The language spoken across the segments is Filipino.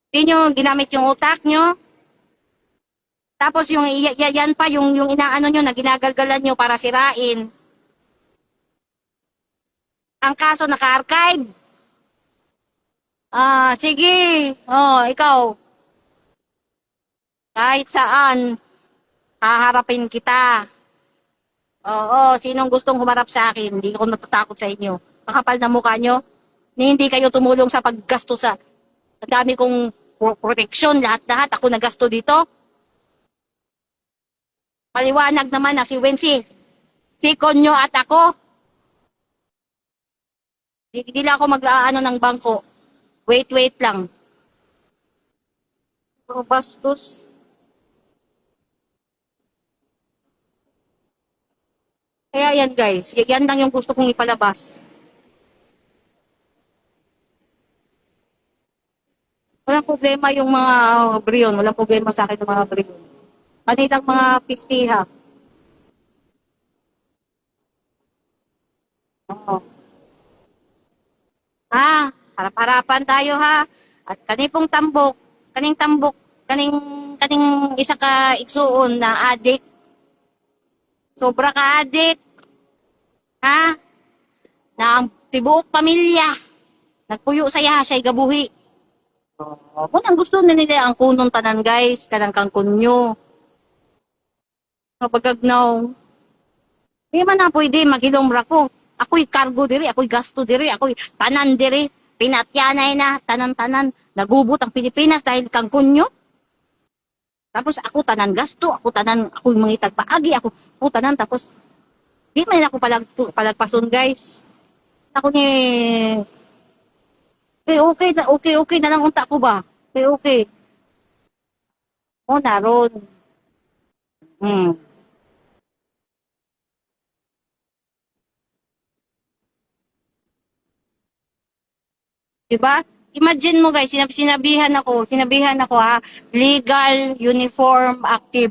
Hindi nyo ginamit yung utak nyo. Tapos yung yan pa, yung inaano nyo na ginagalgalan nyo para sirain. Ang kaso naka-archive. Sige. Ikaw. Kahit saan, haharapin kita. Oo, sinong gustong humarap sa akin? Hindi ako natatakot sa inyo. Makapal na mukha nyo. Ni hindi kayo tumulong sa paggasto sa. Ang dami kong proteksyon, lahat-lahat. Ako nagasto dito. Paliwanag naman na si Wensi. Si Konyo at ako. Hindi lang ako mag-aano ng bangko. Wait lang. Bastos. Kaya yan guys, yan lang yung gusto kong ipalabas. Walang problema yung mga briyon. Walang problema sa akin yung mga briyon. Kanilang mga pistiha. Oo. Harap-harapan tayo ha. At kaning tambok, kaning kaning isa ka igsuon na adik, sobra ka adik, ha? Na ang tibuok pamilya, nagpuyo saya siya gabuhi. Kung ang gusto na nila ang kunon tanan guys, kanang kang kunyo. Kapagagnaw, di man na pwede maghilom ra ko. Ako'y cargo diri, ako'y gasto diri, ako'y tanan diri. Pinatyanay na, tanan-tanan. Nagubot ang Pilipinas dahil kang kunyo. Tapos ako tanan gasto, ako mangitag paagi, ako tanan. Tapos, di man ako palagpason guys. Ako ni, okay na lang unta ko ba? Okay. O, naron. Hmm. Diba? Imagine mo guys, sinabihan ako ha, legal, uniform, active.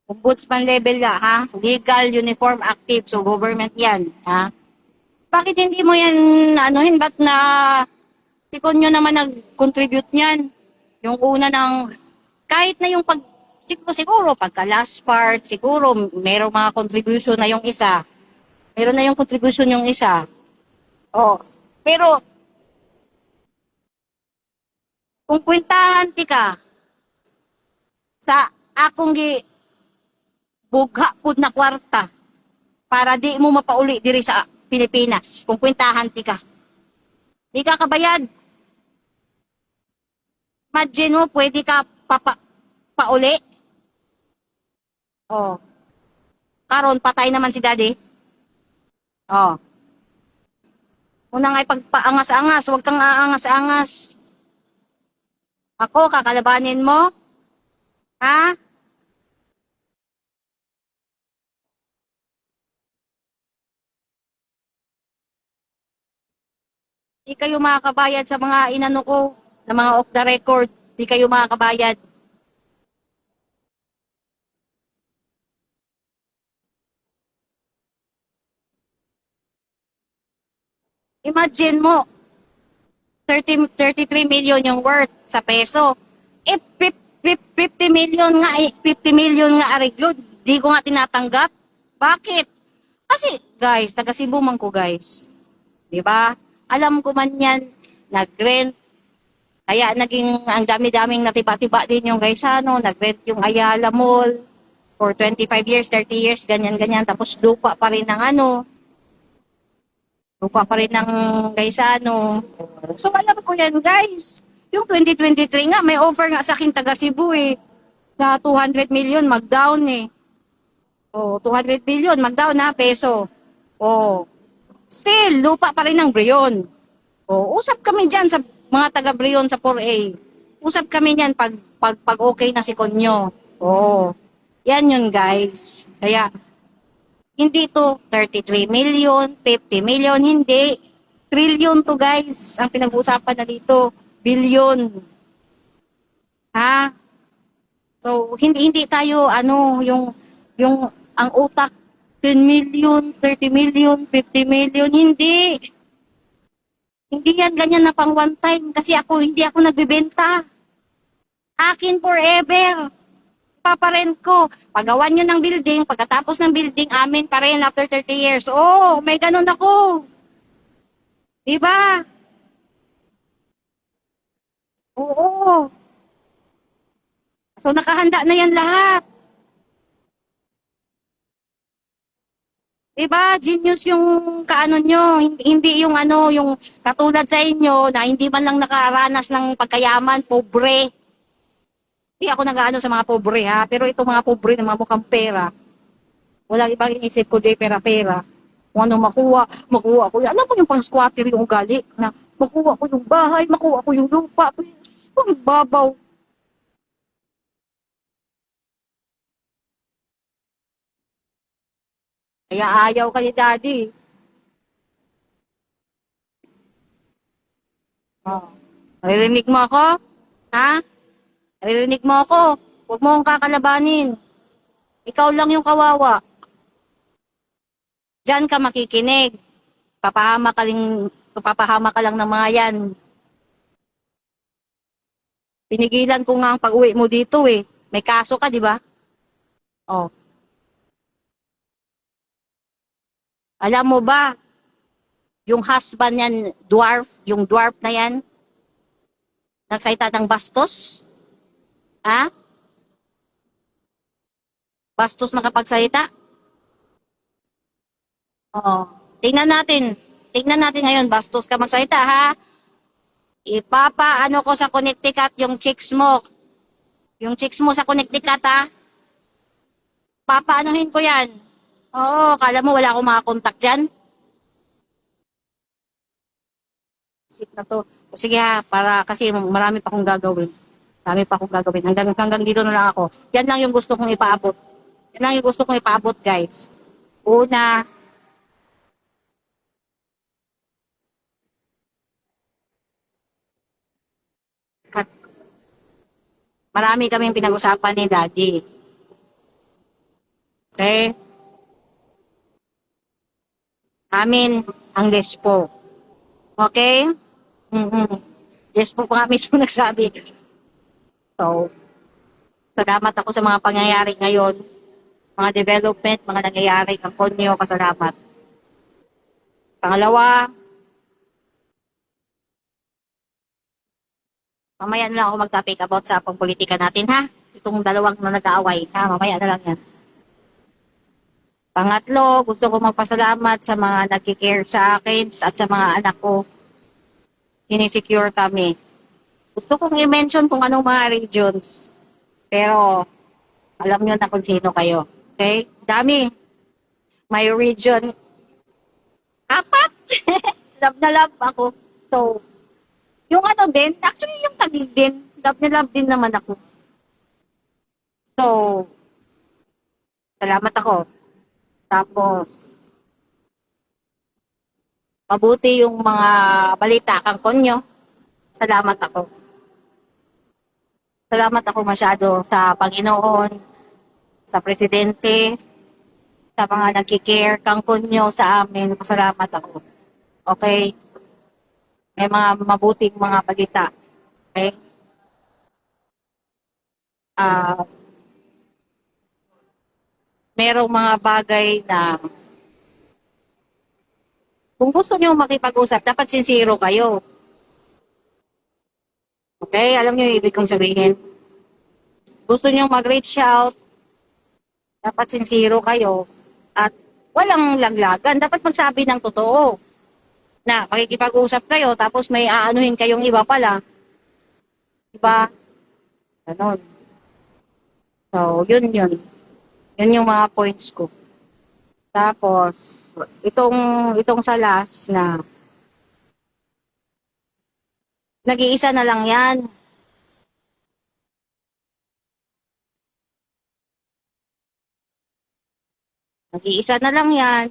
Ombudsman level ka ha, legal, uniform, active. So government yan ha. Bakit hindi mo yan, anuhin, ba't na, sikon nyo naman nag-contribute niyan? Yung una ng, kahit na yung siguro, pagka last part, siguro, merong mga contribution na yung isa. Meron na yung contribution yung isa. Oh, pero, kung kwentahan ti ka, sa akong bugha pud na kwarta para di mo mapauli diri sa Pilipinas kung kwentahan ti ka. Di ka kabayad. Imagine mo, pwede ka pauli. Oh, karon patay naman si daddy. Oh, una nga pagpaangas-angas, huwag kang aangas-angas. Ako, kakalabanin mo? Ha? Di kayo makakabayad sa mga inano ko, na mga off the record. Di kayo makakabayad. Imagine mo, 33 million yung worth sa peso. Eh, 50 million nga, 50 million nga areglo, di ko nga tinatanggap. Bakit? Kasi, guys, taga Cebu man ko, guys. Di ba? Alam ko man yan, nag-rent. Kaya naging, ang dami-daming natiba-tiba din yung guys, nag-rent yung Ayala Mall for 25 years, 30 years, ganyan-ganyan. Tapos lupa pa rin ng lupa pa rin ng Gaisano. So alam ko yan guys. Yung 2023 nga, may offer nga sa akin taga Cebu na 200 million mag-down Oh, 200 million mag-down na peso. Oh, still, lupa pa rin ng Brion. Oh, usap kami dyan sa mga taga Brion sa 4A. Usap kami niyan pag okay na si Konyo. Oh, yan yun guys. Kaya hindi to 33 million, 50 million, hindi. Trillion to guys, ang pinag-uusapan na dito. Billion. Ha? So, hindi tayo, yung, ang utak, 10 million, 30 million, 50 million, hindi. Hindi yan ganyan na pang one time kasi hindi ako nagbebenta. Akin forever. Paparent ko. Pagawan nyo ng building, pagkatapos ng building, amin pa rin after 30 years. Oh, may ganun ako. Diba? Oo. So nakahanda na yan lahat. Diba? Genius yung kaano nyo. Hindi yung ano, yung katulad sa inyo na hindi man lang nakaranas ng pagkayaman, pobre. Hindi ako nag-ano sa mga pobre ha. Pero itong mga pobre na mga mukhang pera, walang ibang inisip ko di pera-pera. Kung ano makuha ko yan. Alam mo yung pang squatter yung ugali na makuha ko yung bahay, makuha ko yung lupa. Ang babaw. Kaya ayaw ka ni daddy. Oh. Naririnig mo ako? Ha? Naririnig mo ako? Huwag mo akong kakalabanin. Ikaw lang yung kawawa. Diyan ka makikinig. Papahama ka lang ng mga yan. Pinigilan ko nga ang pag-uwi mo dito eh. May kaso ka, di ba? Oh. Alam mo ba, yung husband niyan, yung dwarf na yan, nagsalita ng bastos? Ha? Bastos nakapagsalita? Oo. Tingnan natin. Tingnan natin ngayon, bastos ka magsalita, ha? Ano ko sa Connecticut yung chicks mo. Yung chicks mo sa Connecticut, ha? Papaanuhin ko yan. Oo, kala mo wala akong mga contact dyan? Sit na to. O sige ha, para kasi marami pa akong gagawin. Marami pa akong gagawin. Hanggang dito na lang ako. Yan lang yung gusto kong ipaabot. Yan lang yung gusto kong ipaabot, guys. Una, marami kaming pinag-usapan ni Daddy. Okay? Amin ang lespo. Okay? Mm-hmm. Lespo pa nga mismo nagsabi. So, salamat ako sa mga pangyayari ngayon. Mga development, mga nangyayari. Ang konyo, kasalamat. Pangalawa, mamaya na lang ako mag-topic about sa pangpolitika natin, ha? Itong dalawang na nag-aaway, ha? Mamaya na lang yan. Pangatlo, gusto ko magpasalamat sa mga nagkikare sa akin at sa mga anak ko. Sinisecure kami. Gusto kong i-mention kung anong mga regions. Pero, alam nyo na kung sino kayo. Okay? Dami. May region. Apat! Love na love ako. So, yung ano din, actually yung Taguig din. Love na love din naman ako. So, salamat ako. Tapos, mabuti yung mga balita kang konyo. Salamat ako. Salamat ako masyado sa Panginoon, sa Presidente, sa mga nagkikare kang konyo sa amin. Salamat ako. Okay? May mga mabuting mga balita. Okay? Ah, merong mga bagay na kung gusto niyo makipag-usap, dapat sincero kayo. Okay? Alam niyo yung ibig kong sabihin. Gusto niyo mag-reach out, dapat sincero kayo at walang laglagan. Dapat magsabi ng totoo na makikipag-usap kayo tapos may aanuhin kayong iba pala. Diba? Ganon. So, yun. Yun yung mga points ko. Tapos, itong sa last na nag-iisa na lang yan. Nag-iisa na lang yan.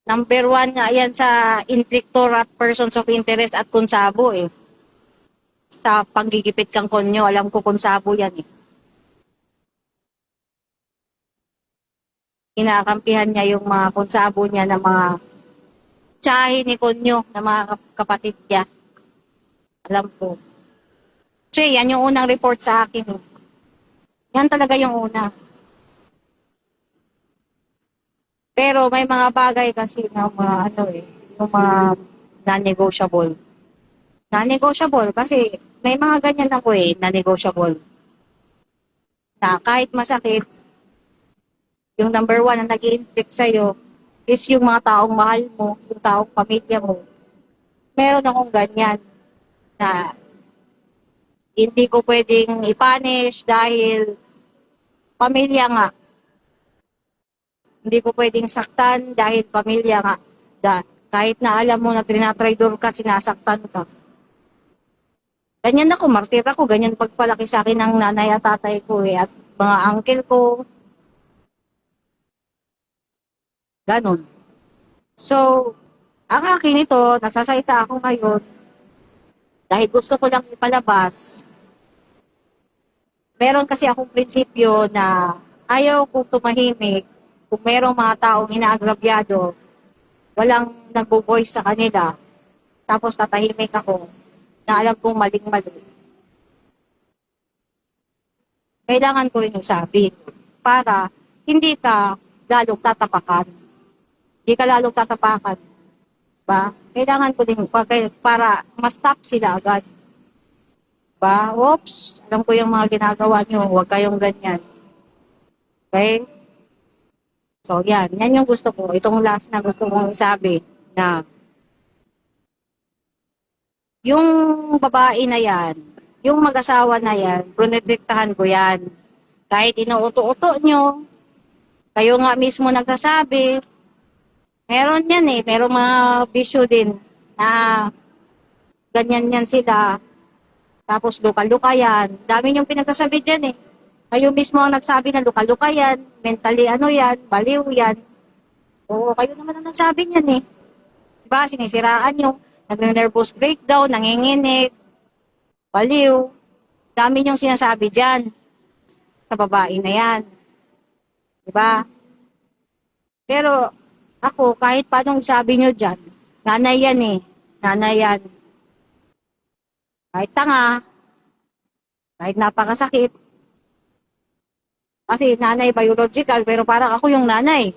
Number 1 nga yan sa inflictor at persons of interest at konsabo eh. Sa panggigipit kang konyo, alam ko konsabo yan eh. Kinakampihan niya yung mga konsabo niya na mga tsahe ni Konyo na mga kapatid niya. Alam ko. Kasi yan yung unang report sa akin. Eh. Yan talaga yung una. Pero may mga bagay kasi na mga ano eh, yung mga non-negotiable. Non-negotiable kasi may mga ganyan ako eh, non-negotiable. Na kahit masakit, yung number one na nag-i-inflict sa'yo is yung mga taong mahal mo, yung taong pamilya mo. Meron akong ganyan na hindi ko pwedeng i-punish dahil pamilya nga. Hindi ko pwedeng saktan dahil pamilya nga. Kahit na alam mo na trinatraidor ka, sinasaktan ka. Ganyan ako, martir ako, ganyan pagpalaki sa akin ng nanay at tatay ko eh, at mga uncle ko. Ganon. So, ang akin ito, nasasalita ako ngayon, dahil gusto ko lang ipalabas, meron kasi akong prinsipyo na ayaw kong tumahimik kung merong mga taong inaagrabyado, walang nagbo-voice sa kanila, tapos tatahimik ako na alam kong maling-mali. Kailangan ko rin yung sabi para hindi ka lalong tatapakan. Hindi ka lalong tatapakan. Ba? Kailangan ko din para ma-stop sila agad. Ba? Oops, alam ko yung mga ginagawa nyo, huwag kayong ganyan. Okay? So, yan. Yan yung gusto ko. Itong last na gusto kong isabi na yung babae na yan, yung mag-asawa na yan, pronetektahan ko yan. Kahit inuuto-uto nyo, kayo nga mismo nagsasabi, meron yan eh, meron mga bisyo din na ganyan yan sila. Tapos luka-luka yan. Dami yung pinagsasabi dyan eh. Kayo mismo ang nagsabi na luka-luka yan, mentally ano yan, baliw yan. Oo, kayo naman ang nagsabi niyan eh. Diba, sinisiraan nyo, nag-nervous breakdown, nanginginig, baliw. Dami yung sinasabi dyan sa babae na yan. Diba? Pero ako, kahit paanong sabi nyo dyan, nanay yan eh. Nanay yan. Kahit tanga, kahit napakasakit. Kasi nanay biological, pero parang ako yung nanay.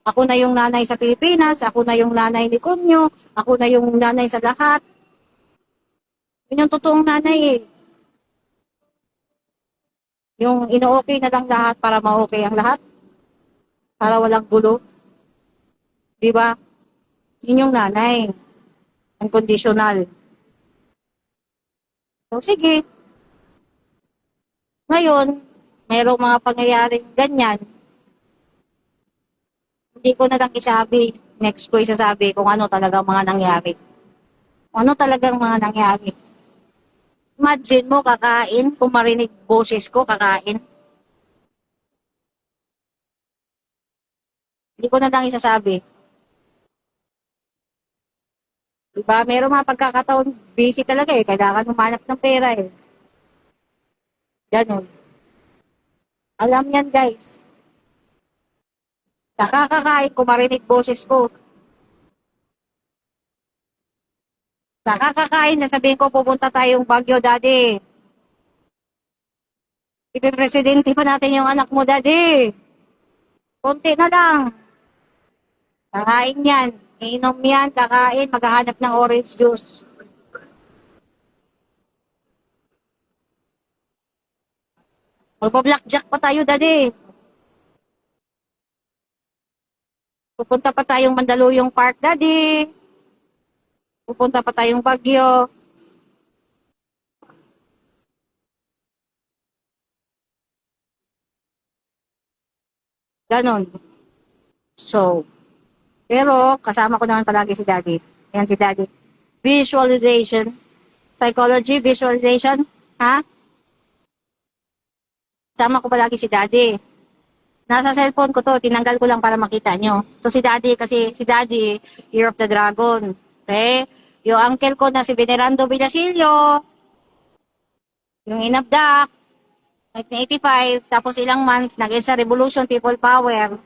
Ako na yung nanay sa Pilipinas, ako na yung nanay ni Kunyo, ako na yung nanay sa lahat. Yun yung totoong nanay eh. Yung ino-okay na lang lahat para ma-okay ang lahat. Para walang gulo. Diba? Yun yung nanay. Unconditional. So, sige. Ngayon, mayroong mga pangyayaring ganyan. Hindi ko na lang isabi. Next ko isasabi kung ano talagang mga nangyari. Kung ano talagang mga nangyari. Imagine mo, kakain, kung marinig boses ko, kakain. Hindi ko na lang isasabi. Diba? Meron mga pagkakataon, busy talaga eh. Kailangan humanap ng pera eh. Ganon. Alam yan guys. Nakakakain kung marinig boses ko. Nakakakain na sabihin ko, pupunta tayong Baguio, daddy. Ipipresidente pa natin yung anak mo, daddy. Konti na lang. Kakain yan. Iinom yan, kakain, maghahanap ng orange juice. Magpa-blackjack pa tayo, daddy. Pupunta pa tayong Mandaluyong Park, daddy. Pupunta pa tayong Baguio. Ganon. So, pero kasama ko naman palagi si daddy. Ayan si daddy. Visualization. Psychology, visualization. Ha? Kasama ko palagi si daddy. Nasa cellphone ko to, tinanggal ko lang para makita nyo. To si daddy kasi si daddy, Year of the Dragon. Okay? Yung uncle ko na si Venerando Villasilio, yung inabdak, 1985, tapos ilang months, nag-EDSA Revolution, People Power.